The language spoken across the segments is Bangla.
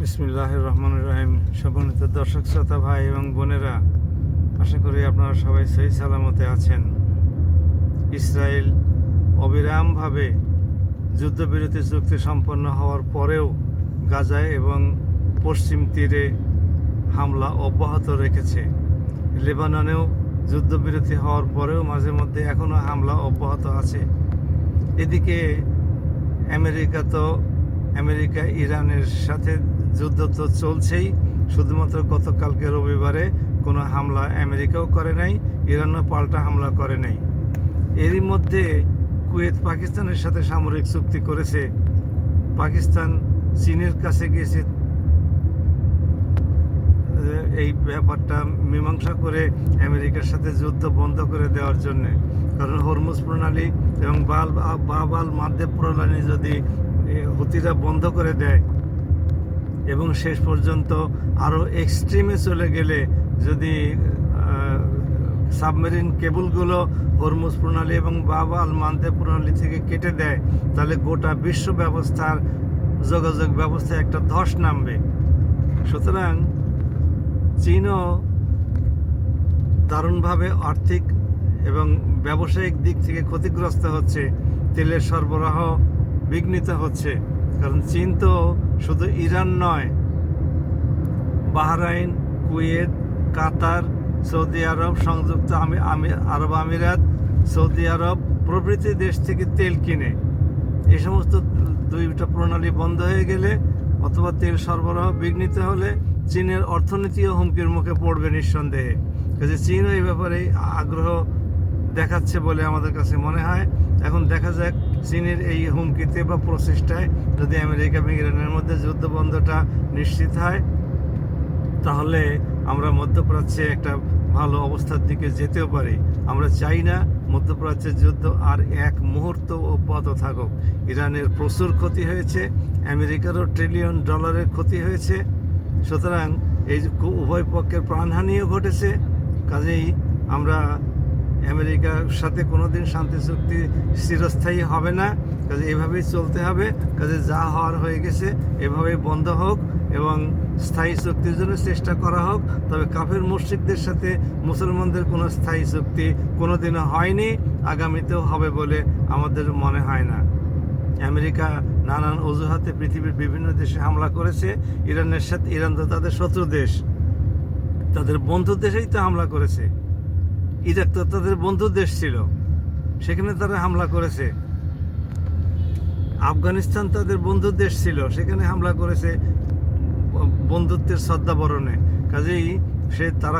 বিসমিল্লাহির রহমানির রহিম। সম্মানিত দর্শক শ্রোতা ভাই এবং বোনেরা, আশা করি আপনারা সবাই সহি সালামতে আছেন। ইসরায়েল অবিরামভাবে যুদ্ধবিরতি চুক্তি সম্পন্ন হওয়ার পরেও গাজায় এবং পশ্চিম তীরে হামলা অব্যাহত রেখেছে। লেবাননেও যুদ্ধবিরতি হওয়ার পরেও মাঝে মধ্যে এখনও হামলা অব্যাহত আছে। এদিকে আমেরিকা ইরানের সাথে যুদ্ধ তো চলছেই, শুধুমাত্র গতকালকে রবিবারে কোনো হামলা আমেরিকাও করে নাই, ইরানও পাল্টা হামলা করে নাই। এরই মধ্যে কুয়েত পাকিস্তানের সাথে সামরিক চুক্তি করেছে। পাকিস্তান চীনের কাছে গিয়েছে এই ব্যাপারটা মীমাংসা করে আমেরিকার সাথে যুদ্ধ বন্ধ করে দেওয়ার জন্য। কারণ হরমুজ প্রণালী এবং বাব-আল মাদ্দেব প্রণালী যদি হুতিরা বন্ধ করে দেয় এবং শেষ পর্যন্ত আরও এক্সট্রিমে চলে গেলে যদি সাবমেরিন কেবলগুলো হরমুজ প্রণালী এবং বাব-আল মাদ্দেব প্রণালী থেকে কেটে দেয়, তাহলে গোটা বিশ্ব ব্যবস্থার যোগাযোগ ব্যবস্থায় একটা ধস নামবে। সুতরাং চীনও দারুণভাবে আর্থিক এবং ব্যবসায়িক দিক থেকে ক্ষতিগ্রস্ত হচ্ছে। তেলের সরবরাহ বিঘ্নিত হচ্ছে, কারণ চীন তো শুধু ইরান নয়, বাহরাইন, কুয়েত, কাতার, সৌদি আরব, সংযুক্ত আরব আমিরাত, সৌদি আরব প্রভৃতি দেশ থেকে তেল কিনে। এই সমস্ত দুইটা প্রণালী বন্ধ হয়ে গেলে অথবা তেল সরবরাহ বিঘ্নিত হলে চীনের অর্থনীতিও হুমকির মুখে পড়বে নিঃসন্দেহে। কাজে চীনও এই ব্যাপারে আগ্রহ দেখাচ্ছে বলে আমাদের কাছে মনে হয়। এখন দেখা যাক চীনের এই হুমকিতে বা প্রচেষ্টায় যদি আমেরিকা এবং ইরানের মধ্যে যুদ্ধ বন্ধটা নিশ্চিত হয়, তাহলে আমরা মধ্যপ্রাচ্যে একটা ভালো অবস্থার দিকে যেতেও পারি। আমরা চাই না মধ্যপ্রাচ্যের যুদ্ধ আর এক মুহূর্ত অব্যাহত থাকুক। ইরানের প্রচুর ক্ষতি হয়েছে, আমেরিকারও $1 ট্রিলিয়ন ক্ষতি হয়েছে। সুতরাং এই উভয় পক্ষের প্রাণহানিও ঘটেছে। কাজেই আমরা আমেরিকার সাথে কোনোদিন শান্তি চুক্তি চিরস্থায়ী হবে না। কাজে এভাবেই চলতে হবে। কাজে যা হওয়ার হয়ে গেছে এভাবেই বন্ধ হোক এবং স্থায়ী চুক্তির জন্য চেষ্টা করা হোক। তবে কাফের মুশরিকদের সাথে মুসলমানদের কোনো স্থায়ী চুক্তি কোনোদিনও হয়নি, আগামীতেও হবে বলে আমাদের মনে হয় না। আমেরিকা নানান অজুহাতে পৃথিবীর বিভিন্ন দেশে হামলা করেছে। ইরানের সাথে, ইরান তো তাদের শত্রু দেশ, তাদের বন্ধু দেশেই তো হামলা করেছে। ইরাক তো তাদের বন্ধু দেশ ছিল, সেখানে তারা হামলা করেছে। আফগানিস্তান তাদের বন্ধু দেশ ছিল, সেখানে হামলা করেছে বন্ধুত্বের শ্রদ্ধাবরণে। কাজেই তারা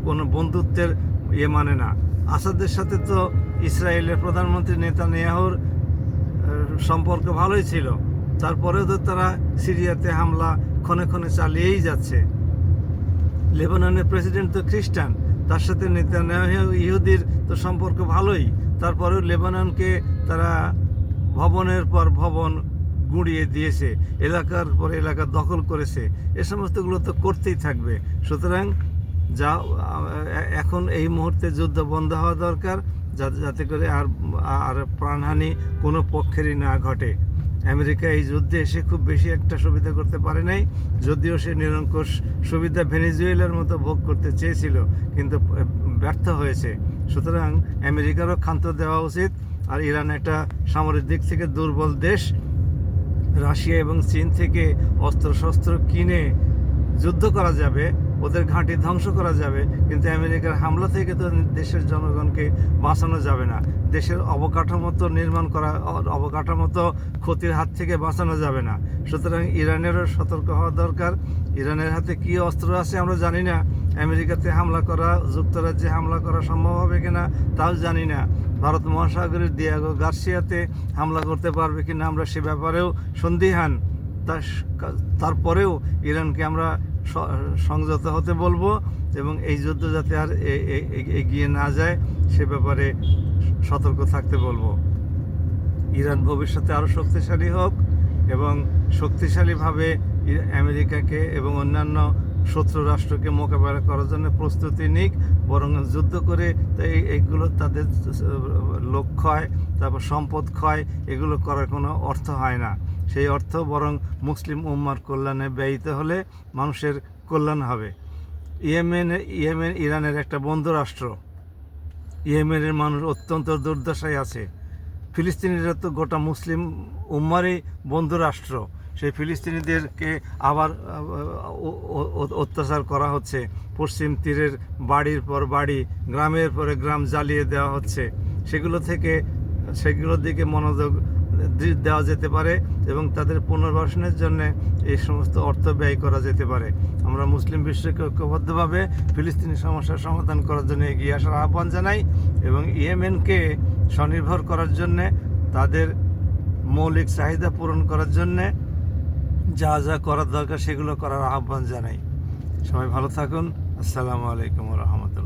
কোনো বন্ধুত্বের মানে না। আসাদের সাথে তো ইসরায়েলের প্রধানমন্ত্রী নেতানিয়াহুর সম্পর্ক ভালোই ছিল, তারপরেও তো তারা সিরিয়াতে হামলা ক্ষণে ক্ষণে চালিয়েই যাচ্ছে। লেবাননের প্রেসিডেন্ট তো খ্রিস্টান, তার সাথে নেতানিয়াহু ইহুদির তো সম্পর্ক ভালোই, তারপরেও লেবাননকে তারা ভবনের পর ভবন গুঁড়িয়ে দিয়েছে, এলাকার পর এলাকা দখল করেছে। এ সমস্তগুলো তো করতেই থাকবে। সুতরাং এখন এই মুহূর্তে যুদ্ধ বন্ধ হওয়া দরকার, যাতে করে আর প্রাণহানি কোনো পক্ষেরই না ঘটে। আমেরিকা এই যুদ্ধে এসে খুব বেশি একটা সুবিধা করতে পারে নাই, যদিও সে নিরঙ্কুশ সুবিধা ভেনেজুয়েলার মতো ভোগ করতে চেয়েছিল, কিন্তু ব্যর্থ হয়েছে। সুতরাং আমেরিকারও ক্ষান্ত দেওয়া উচিত। আর ইরান একটা সামরিক দিক থেকে দুর্বল দেশ। রাশিয়া এবং চীন থেকে অস্ত্রশস্ত্র কিনে যুদ্ধ করা যাবে, ওদের ঘাঁটি ধ্বংস করা যাবে, কিন্তু আমেরিকার হামলা থেকে তো দেশের জনগণকে বাঁচানো যাবে না। দেশের অবকাঠামোগত ক্ষতির হাত থেকে বাঁচানো যাবে না। সুতরাং ইরানেরও সতর্ক হওয়া দরকার। ইরানের হাতে কী অস্ত্র আছে আমরা জানি না। আমেরিকাতে হামলা করা, যুক্তরাজ্যে হামলা করা সম্ভব হবে কিনা তাও জানি না। ভারত মহাসাগরের দিয়াগো গার্সিয়াতে হামলা করতে পারবে কিনা আমরা সে ব্যাপারেও সন্দিহান। তারপরেও ইরানকে আমরা সংযত হতে বলবো এবং এই যুদ্ধ যাতে আর এগিয়ে না যায় সে ব্যাপারে সতর্ক থাকতে বলবো। ইরান ভবিষ্যতে আরও শক্তিশালী হোক এবং শক্তিশালীভাবে আমেরিকাকে এবং অন্যান্য শত্রু রাষ্ট্রকে মোকাবেলা করার জন্য প্রস্তুতি নিক। বরং যুদ্ধ করে এইগুলো তাদের লোক ক্ষয়, তারপর সম্পদ ক্ষয়, এগুলো করার কোনো অর্থ হয় না। সেই অর্থ বরং মুসলিম উম্মার কল্যাণে ব্যয়িত হলে মানুষের কল্যাণ হবে। ইয়েমেন ইরানের একটা বন্ধু রাষ্ট্র। ইয়েমেনের মানুষ অত্যন্ত দুর্দশায় আছে। ফিলিস্তিনিরা তো গোটা মুসলিম উম্মারই বন্ধু রাষ্ট্র। সেই ফিলিস্তিনিদেরকে আবার অত্যাচার করা হচ্ছে। পশ্চিম তীরের বাড়ির পর বাড়ি, গ্রামের পরে গ্রাম জ্বালিয়ে দেওয়া হচ্ছে। সেগুলোর দিকে মনোযোগ দেওয়া যেতে পারে এবং তাদের পুনর্বাসনের জন্য এই সমস্ত অর্থ ব্যয় করা যেতে পারে। আমরা মুসলিম বিশ্বকে ঐক্যবদ্ধভাবে ফিলিস্তিনি সমস্যার সমাধান করার জন্য এগিয়ে আসার আহ্বান জানাই এবং ইয়েমেনকে স্বনির্ভর করার জন্যে, তাদের মৌলিক চাহিদা পূরণ করার জন্যে যা যা করার দরকার সেগুলো করার আহ্বান জানাই। সবাই ভালো থাকুন। আসসালামু আলাইকুম ওয়া রাহমাতুল্লাহ।